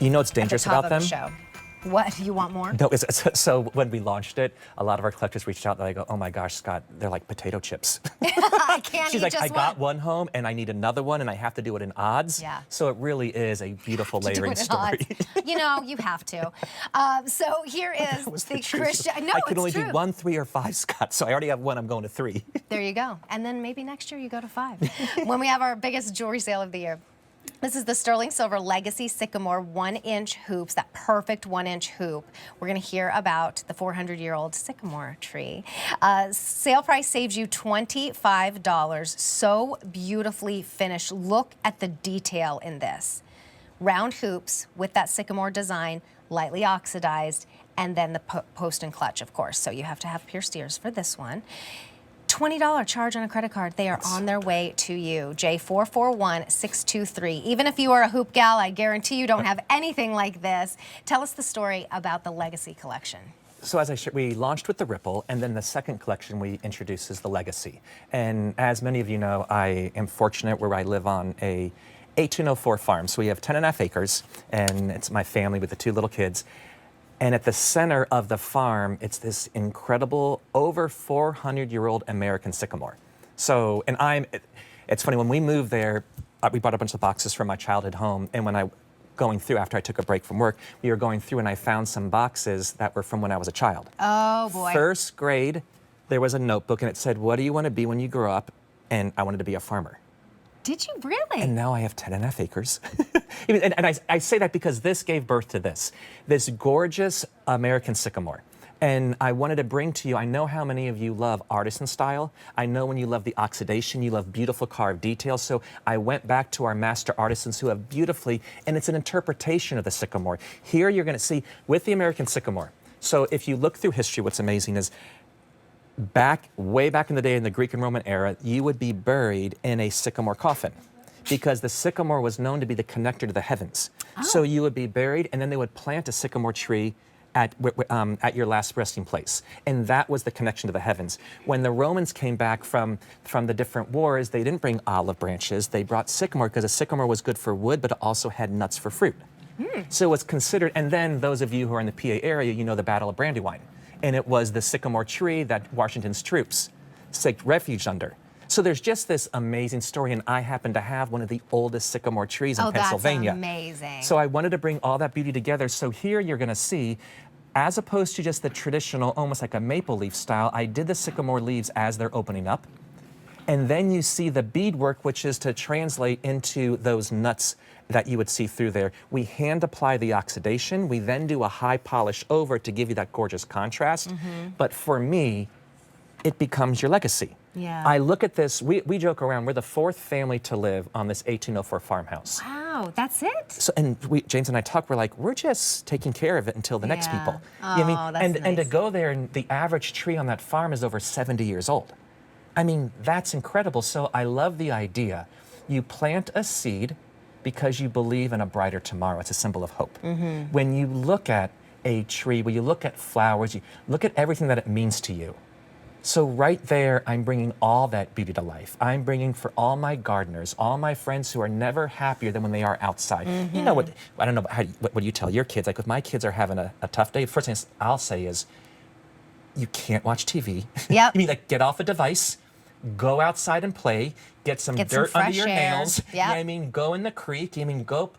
You know what's at the dangerous top about of the them? show. What, you want more? No, so when we launched it, a lot of our collectors reached out and I go, oh my gosh, Scott, they're like potato chips. I can't She's eat like, just I got one home and I need another one and I have to do it in odds. Yeah. So it really is a beautiful layering story. You know, you have to. So here is the Christian. No, I could it's only true. do 1, 3, or 5, Scott. So I already have one. I'm going to 3. There you go. And then maybe next year you go to 5 when we have our biggest jewelry sale of the year. This is the sterling silver legacy Sycamore 1-inch hoops, that perfect 1-inch hoop. We're going to hear about the 400-year-old Sycamore tree. Sale price saves you $25. So beautifully finished. Look at the detail in this. Round hoops with that Sycamore design, lightly oxidized, and then the post and clutch, of course. So you have to have pierced ears for this one. $20 charge on a credit card. They are on their way to you. J441623. Even if you are a hoop gal, I guarantee you don't have anything like this. Tell us the story about the Legacy collection. So as we launched with the Ripple, and then the second collection we introduced is the Legacy. And as many of you know, I am fortunate where I live on a 1804 farm. So we have 10.5 acres, and it's my family with the 2 little kids. And at the center of the farm, it's this incredible, over 400-year-old American sycamore. So, and it's funny, when we moved there, we brought a bunch of boxes from my childhood home, and going through, after I took a break from work, we were going through and I found some boxes that were from when I was a child. Oh, boy. First grade, there was a notebook, and it said, what do you want to be when you grow up? And I wanted to be a farmer. Did you really? And now I have 10.5 acres. and I say that because this gave birth to this gorgeous American sycamore. And I wanted to bring to you, I know how many of you love artisan style. I know when you love the oxidation, you love beautiful carved details. So I went back to our master artisans who have beautifully, and it's an interpretation of the sycamore. Here you're going to see with the American sycamore. So if you look through history, what's amazing is way back in the day in the Greek and Roman era, you would be buried in a sycamore coffin because the sycamore was known to be the connector to the heavens. Oh. So you would be buried, and then they would plant a sycamore tree at your last resting place. And that was the connection to the heavens. When the Romans came back from the different wars, they didn't bring olive branches. They brought sycamore because a sycamore was good for wood, but it also had nuts for fruit. So it was considered, and then those of you who are in the PA area, you know the Battle of Brandywine. And it was the sycamore tree that Washington's troops sought refuge under. So there's just this amazing story, and I happen to have one of the oldest sycamore trees in Pennsylvania. That's amazing. So I wanted to bring all that beauty together. So here you're going to see, as opposed to just the traditional, almost like a maple leaf style, I did the sycamore leaves as they're opening up. And then you see the beadwork, which is to translate into those nuts that you would see through there. We hand apply the oxidation. We then do a high polish over to give you that gorgeous contrast. But for me, it becomes your legacy. Yeah. I look at this, we joke around, we're the 4th family to live on this 1804 farmhouse. Wow, that's it? So, and James and I talk, we're like, we're just taking care of it until the next people. Oh, you know what I mean? that's And to nice. go there, and the average tree on that farm is over 70 years old. I mean, that's incredible. So I love the idea. You plant a seed because you believe in a brighter tomorrow. It's a symbol of hope. When you look at a tree, when you look at flowers, you look at everything that it means to you. So right there, I'm bringing all that beauty to life. I'm bringing for all my gardeners, all my friends who are never happier than when they are outside. You know what, I don't know, what do you tell your kids? Like if my kids are having a tough day, first thing I'll say is, you can't watch TV. Yep. You mean like get off a device, go outside and play, get some dirt under your nails. Yep. You know what I mean, go in the creek. I mean, go.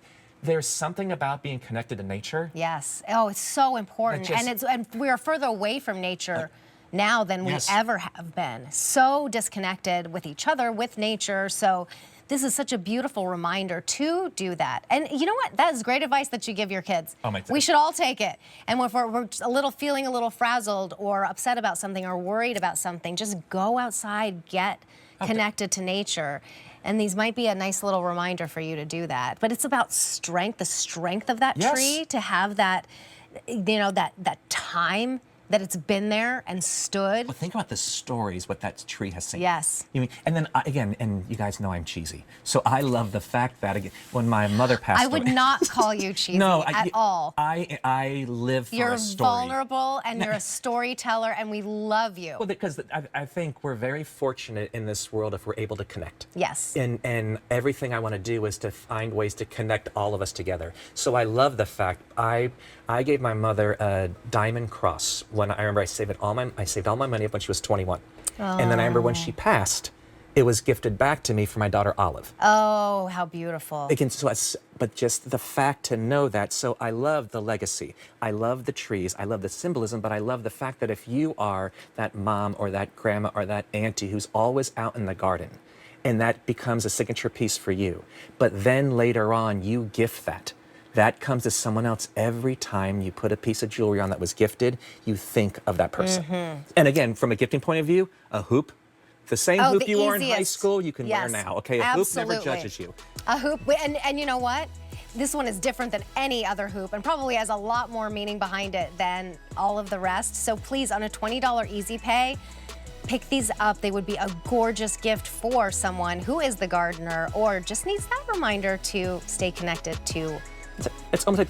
There's something about being connected to nature. Yes. Oh, it's so important. And we are further away from nature now than we ever have been. So disconnected with each other, with nature. So this is such a beautiful reminder to do that. And you know what? That is great advice that you give your kids. Oh, my we should all take it. And if we're feeling a little frazzled or upset about something or worried about something, just go outside, get connected to nature. And these might be a nice little reminder for you to do that. But it's about strength, the strength of that tree, to have that, you know, that time that it's been there and stood. Well, think about the stories what that tree has seen. Yes. You mean, and then again, and you guys know I'm cheesy, so I love the fact that again, when my mother passed I would away, not call you cheesy no, at all. I live for You're a story. vulnerable and you're a storyteller, and we love you. Well, because I think we're very fortunate in this world if we're able to connect. Yes. And everything I want to do is to find ways to connect all of us together. So I love the fact I gave my mother a diamond cross when I remember I saved all my money up when she was 21. And then I remember when she passed, it was gifted back to me for my daughter Olive. Oh, how beautiful. Again, but just the fact to know that, so I love the legacy. I love the trees. I love the symbolism, but I love the fact that if you are that mom or that grandma or that auntie who's always out in the garden, and that becomes a signature piece for you, but then later on you gift that comes to someone else every time you put a piece of jewelry on that was gifted, you think of that person. And again, from a gifting point of view, a hoop, the same hoop you wore in high school, you can wear now, okay? A hoop never judges you. A hoop, and you know what? This one is different than any other hoop and probably has a lot more meaning behind it than all of the rest. So please, on a $20 Easy Pay, pick these up. They would be a gorgeous gift for someone who is the gardener or just needs that reminder to stay connected to. It's almost like that